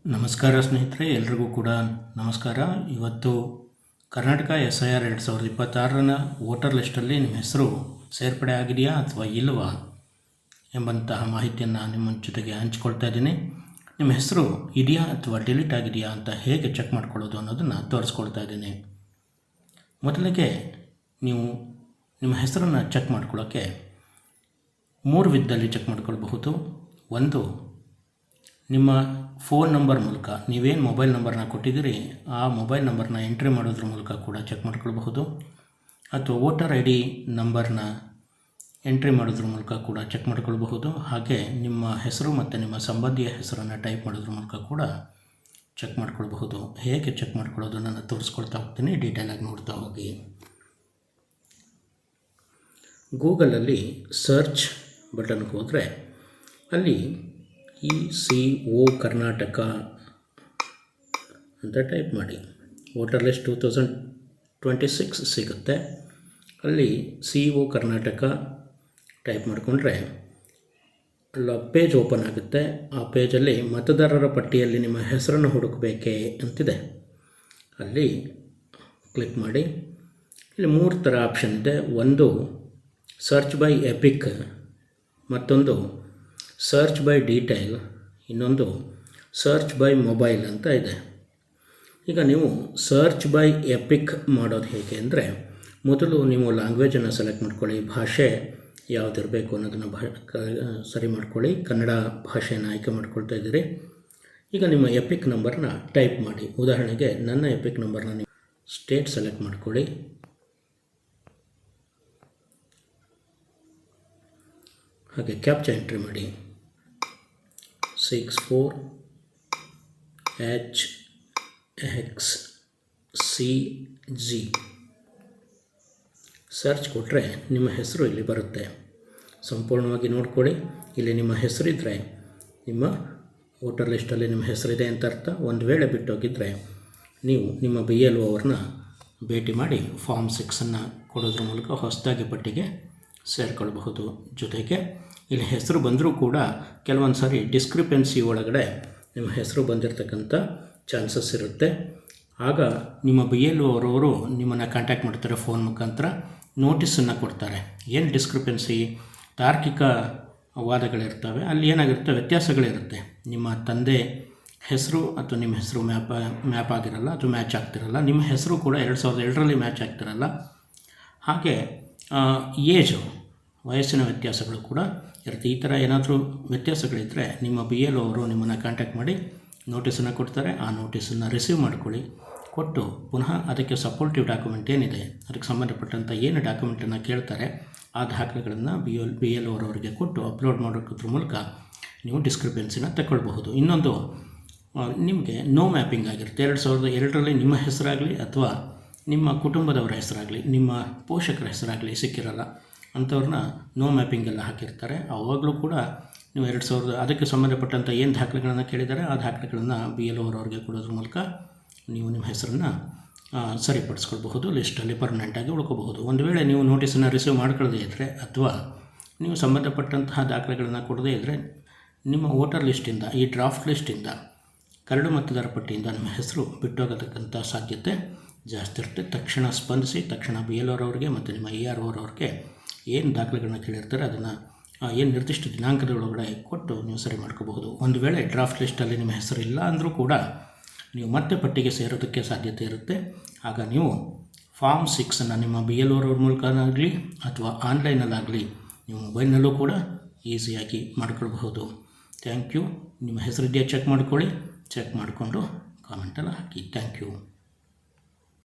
ನಮಸ್ಕಾರ ಸ್ನೇಹಿತರೆ, ಎಲ್ರಿಗೂ ಕೂಡ ನಮಸ್ಕಾರ. ಇವತ್ತು ಕರ್ನಾಟಕ SIR 2026ರ ವೋಟರ್ ಲಿಸ್ಟಲ್ಲಿ ನಿಮ್ಮ ಹೆಸರು ಸೇರ್ಪಡೆ ಆಗಿದೆಯಾ ಅಥವಾ ಇಲ್ಲವಾ ಎಂಬಂತಹ ಮಾಹಿತಿಯನ್ನು ನಿಮ್ಮ ಜೊತೆಗೆ ಹಂಚ್ಕೊಳ್ತಾ ಇದ್ದೀನಿ. ನಿಮ್ಮ ಹೆಸರು ಇದೆಯಾ ಅಥವಾ ಡಿಲೀಟ್ ಆಗಿದೆಯಾ ಅಂತ ಹೇಗೆ ಚೆಕ್ ಮಾಡ್ಕೊಳ್ಳೋದು ಅನ್ನೋದನ್ನು ತೋರಿಸ್ಕೊಳ್ತಾ ಇದ್ದೀನಿ. ಮೊದಲಿಗೆ ನೀವು ನಿಮ್ಮ ಹೆಸರನ್ನು ಚೆಕ್ ಮಾಡ್ಕೊಳ್ಳೋಕ್ಕೆ 3 ವಿಧದಲ್ಲಿ ಚೆಕ್ ಮಾಡ್ಕೊಳ್ಬಹುದು. ಒಂದು, ನಿಮ್ಮ ಫೋನ್ ನಂಬರ್ ಮೂಲಕ, ನೀವೇನು ಮೊಬೈಲ್ ನಂಬರ್ನ ಕೊಟ್ಟಿದ್ದೀರಿ ಆ ಮೊಬೈಲ್ ನಂಬರ್ನ ಎಂಟ್ರಿ ಮಾಡೋದ್ರ ಮೂಲಕ ಕೂಡ ಚೆಕ್ ಮಾಡ್ಕೊಳ್ಬಹುದು. ಅಥವಾ ವೋಟರ್ ID ನಂಬರ್ನ ಎಂಟ್ರಿ ಮಾಡೋದ್ರ ಮೂಲಕ ಕೂಡ ಚೆಕ್ ಮಾಡ್ಕೊಳ್ಬಹುದು. ಹಾಗೆ ನಿಮ್ಮ ಹೆಸರು ಮತ್ತು ನಿಮ್ಮ ಸಂಬಂಧಿಯ ಹೆಸರನ್ನು ಟೈಪ್ ಮಾಡೋದ್ರ ಮೂಲಕ ಕೂಡ ಚೆಕ್ ಮಾಡ್ಕೊಳ್ಬಹುದು. ಹೇಗೆ ಚೆಕ್ ಮಾಡ್ಕೊಳ್ಳೋದು ನಾನು ತೋರಿಸ್ಕೊಳ್ತಾ ಹೋಗ್ತೀನಿ, ಡೀಟೇಲಾಗಿ ನೋಡ್ತಾ ಹೋಗಿ. ಗೂಗಲಲ್ಲಿ ಸರ್ಚ್ ಬಟನ್ಗೆ ಹೋದರೆ ಅಲ್ಲಿ ECO ಕರ್ನಾಟಕ ಅಂತ ಟೈಪ್ ಮಾಡಿ. ವೋಟರ್ ಲಿಸ್ಟ್ 2026 ಸಿಗುತ್ತೆ. ಅಲ್ಲಿ CO ಕರ್ನಾಟಕ ಟೈಪ್ ಮಾಡಿಕೊಂಡ್ರೆ ಅಲ್ಲ ಪೇಜ್ ಓಪನ್ ಆಗುತ್ತೆ. ಆ ಪೇಜಲ್ಲಿ ಮತದಾರರ ಪಟ್ಟಿಯಲ್ಲಿ ನಿಮ್ಮ ಹೆಸರನ್ನು ಹುಡುಕಬೇಕೇ ಅಂತಿದೆ. ಅಲ್ಲಿ ಕ್ಲಿಕ್ ಮಾಡಿ. ಇಲ್ಲಿ 3 ಥರ ಆಪ್ಷನ್ ಇದೆ. ಒಂದು ಸರ್ಚ್ ಬೈ ಎಪಿಕ್, ಮತ್ತೊಂದು ಸರ್ಚ್ ಬೈ ಡೀಟೇಲ್, ಇನ್ನೊಂದು ಸರ್ಚ್ ಬೈ ಮೊಬೈಲ್ ಅಂತ ಇದೆ. ಈಗ ನೀವು ಸರ್ಚ್ ಬೈ ಎಪಿಕ್ ಮಾಡೋದು ಹೇಗೆ ಅಂದರೆ, ಮೊದಲು ನೀವು ಲ್ಯಾಂಗ್ವೇಜನ್ನು ಸೆಲೆಕ್ಟ್ ಮಾಡ್ಕೊಳ್ಳಿ. ಭಾಷೆ ಯಾವುದಿರಬೇಕು ಅನ್ನೋದನ್ನು ಸರಿ ಮಾಡ್ಕೊಳ್ಳಿ. ಕನ್ನಡ ಭಾಷೆಯನ್ನು ಆಯ್ಕೆ ಮಾಡ್ಕೊಳ್ತಾ ಇದ್ದೀರಿ. ಈಗ ನಿಮ್ಮ ಎಪಿಕ್ ನಂಬರ್ನ ಟೈಪ್ ಮಾಡಿ. ಉದಾಹರಣೆಗೆ ನನ್ನ ಎಪಿಕ್ ನಂಬರ್ನ ನೀವು ಸ್ಟೇಟ್ ಸೆಲೆಕ್ಟ್ ಮಾಡ್ಕೊಳ್ಳಿ. ಹಾಗೆ ಕ್ಯಾಪ್ಚಾ ಎಂಟ್ರಿ ಮಾಡಿ. 64HXCG ಸರ್ಚ್ ಕೊಟ್ಟರೆ ನಿಮ್ಮ ಹೆಸರು ಇಲ್ಲಿ ಬರುತ್ತೆ. ಸಂಪೂರ್ಣವಾಗಿ ನೋಡ್ಕೊಳ್ಳಿ. ಇಲ್ಲಿ ನಿಮ್ಮ ಹೆಸರಿದ್ದರೆ ನಿಮ್ಮ ವೋಟರ್ ಲಿಸ್ಟಲ್ಲಿ ನಿಮ್ಮ ಹೆಸರಿದೆ ಅಂತ ಅರ್ಥ. ಒಂದು ವೇಳೆ ಬಿಟ್ಟೋಗಿದ್ದರೆ ನೀವು ನಿಮ್ಮ BLO ಅವ್ರನ್ನ ಭೇಟಿ ಮಾಡಿ ಫಾರ್ಮ್ 6 ಕೊಡೋದ್ರ ಮೂಲಕ ಹೊಸದಾಗಿ ಪಟ್ಟಿಗೆ ಸೇರಿಕೊಳ್ಬಹುದು. ಜೊತೆಗೆ ಇಲ್ಲಿ ಹೆಸರು ಬಂದರೂ ಕೂಡ ಕೆಲವೊಂದು ಸಾರಿ ಡಿಸ್ಕ್ರಿಪೆನ್ಸಿ ಒಳಗಡೆ ನಿಮ್ಮ ಹೆಸರು ಬಂದಿರತಕ್ಕಂಥ ಚಾನ್ಸಸ್ ಇರುತ್ತೆ. ಆಗ ನಿಮ್ಮ BLO ಅವರವರು ನಿಮ್ಮನ್ನು ಕಾಂಟ್ಯಾಕ್ಟ್ ಮಾಡ್ತಾರೆ. ಫೋನ್ ಮುಖಾಂತರ ನೋಟಿಸನ್ನು ಕೊಡ್ತಾರೆ. ಏನು ಡಿಸ್ಕ್ರಿಪೆನ್ಸಿ, ತಾರ್ಕಿಕ ವಾದಗಳಿರ್ತವೆ. ಅಲ್ಲಿ ಏನಾಗಿರುತ್ತೆ, ವ್ಯತ್ಯಾಸಗಳಿರುತ್ತೆ. ನಿಮ್ಮ ತಂದೆ ಹೆಸರು ಅಥವಾ ನಿಮ್ಮ ಹೆಸರು ಮ್ಯಾಪ್ ಆಗಿರಲ್ಲ ಅಥವಾ ಮ್ಯಾಚ್ ಆಗ್ತಿರಲ್ಲ. ನಿಮ್ಮ ಹೆಸರು ಕೂಡ 2002ರಲ್ಲಿ ಮ್ಯಾಚ್ ಆಗ್ತಿರಲ್ಲ. ಹಾಗೆ ವಯಸ್ಸಿನ ವ್ಯತ್ಯಾಸಗಳು ಕೂಡ ಇರುತ್ತೆ. ಈ ಥರ ಏನಾದರೂ ವ್ಯತ್ಯಾಸಗಳಿದ್ದರೆ ನಿಮ್ಮ BLO ಅವರು ನಿಮ್ಮನ್ನು ಕಾಂಟ್ಯಾಕ್ಟ್ ಮಾಡಿ ನೋಟಿಸನ್ನು ಕೊಡ್ತಾರೆ. ಆ ನೋಟಿಸನ್ನು ರಿಸೀವ್ ಮಾಡ್ಕೊಳ್ಳಿ. ಕೊಟ್ಟು ಪುನಃ ಅದಕ್ಕೆ ಸಪೋರ್ಟಿವ್ ಡಾಕ್ಯುಮೆಂಟ್ ಏನಿದೆ, ಅದಕ್ಕೆ ಸಂಬಂಧಪಟ್ಟಂಥ ಏನು ಡಾಕ್ಯುಮೆಂಟನ್ನು ಕೇಳ್ತಾರೆ ಆ ದಾಖಲೆಗಳನ್ನು BLO ಅವರವರಿಗೆ ಕೊಟ್ಟು ಅಪ್ಲೋಡ್ ಮಾಡೋದ್ರ ಮೂಲಕ ನೀವು ಡಿಸ್ಕ್ರಿಪೆನ್ಸಿನ ತಗೊಳ್ಬಹುದು. ಇನ್ನೊಂದು, ನಿಮಗೆ ನೋ ಮ್ಯಾಪಿಂಗ್ ಆಗಿರುತ್ತೆ. 2002ರಲ್ಲಿ ನಿಮ್ಮ ಹೆಸರಾಗಲಿ ಅಥವಾ ನಿಮ್ಮ ಕುಟುಂಬದವರ ಹೆಸರಾಗಲಿ, ನಿಮ್ಮ ಪೋಷಕರ ಹೆಸರಾಗಲಿ ಸಿಕ್ಕಿರಲ್ಲ. ಅಂಥವ್ರನ್ನ ನೋ ಮ್ಯಾಪಿಂಗ್ ಎಲ್ಲ ಹಾಕಿರ್ತಾರೆ. ಆವಾಗಲೂ ಕೂಡ ನೀವು 2000 ಅದಕ್ಕೆ ಸಂಬಂಧಪಟ್ಟಂಥ ಏನು ದಾಖಲೆಗಳನ್ನು ಕೇಳಿದ್ದಾರೆ ಆ ದಾಖಲೆಗಳನ್ನು BLO ಅವರವರಿಗೆ ಕೊಡೋದ್ರ ಮೂಲಕ ನೀವು ನಿಮ್ಮ ಹೆಸರನ್ನು ಸರಿಪಡಿಸ್ಕೊಳ್ಬಹುದು. ಲಿಸ್ಟಲ್ಲಿ ಪರ್ಮನೆಂಟಾಗಿ ಉಳ್ಕೋಬಹುದು. ಒಂದು ವೇಳೆ ನೀವು ನೋಟಿಸನ್ನು ರಿಸೀವ್ ಮಾಡ್ಕೊಳ್ಳದೇ ಇದ್ದರೆ ಅಥವಾ ನೀವು ಸಂಬಂಧಪಟ್ಟಂತಹ ದಾಖಲೆಗಳನ್ನು ಕೊಡದೇ ಇದ್ದರೆ ನಿಮ್ಮ ವೋಟರ್ ಲಿಸ್ಟಿಂದ, ಈ ಡ್ರಾಫ್ಟ್ ಲಿಸ್ಟಿಂದ, ಕರಡು ಮತದಾರ ಪಟ್ಟಿಯಿಂದ ನಿಮ್ಮ ಹೆಸರು ಬಿಟ್ಟೋಗತಕ್ಕಂಥ ಸಾಧ್ಯತೆ ಜಾಸ್ತಿ ಇರುತ್ತೆ. ತಕ್ಷಣ ಸ್ಪಂದಿಸಿ, ತಕ್ಷಣ BLO ಅವರಿಗೆ ಮತ್ತು ನಿಮ್ಮ ERO ಅವರವ್ರಿಗೆ ಏನು ದಾಖಲೆಗಳನ್ನ ಕೇಳಿರ್ತಾರೆ ಅದನ್ನು ಏನು ನಿರ್ದಿಷ್ಟ ದಿನಾಂಕದ ಒಳಗಡೆ ಕೊಟ್ಟು ನೀವು ಸರಿ ಮಾಡ್ಕೋಬಹುದು. ಒಂದು ವೇಳೆ ಡ್ರಾಫ್ಟ್ ಲಿಸ್ಟಲ್ಲಿ ನಿಮ್ಮ ಹೆಸರು ಇಲ್ಲ ಅಂದರೂ ಕೂಡ ನೀವು ಮತ್ತೆ ಪಟ್ಟಿಗೆ ಸೇರೋದಕ್ಕೆ ಸಾಧ್ಯತೆ ಇರುತ್ತೆ. ಆಗ ನೀವು ಫಾರ್ಮ್ 6 ನಿಮ್ಮ BLO ಅವ್ರ ಮೂಲಕನಾಗಲಿ ಅಥವಾ ಆನ್ಲೈನಲ್ಲಾಗಲಿ ನೀವು ಮೊಬೈಲ್ನಲ್ಲೂ ಕೂಡ ಈಸಿಯಾಗಿ ಮಾಡ್ಕೊಳ್ಬಹುದು. Thank you. ನಿಮ್ಮ ಹೆಸರಿದೆಯಾ ಚೆಕ್ ಮಾಡ್ಕೊಳ್ಳಿ. ಚೆಕ್ ಮಾಡಿಕೊಂಡು ಕಾಮೆಂಟಲ್ಲಿ ಹಾಕಿ. Thank you.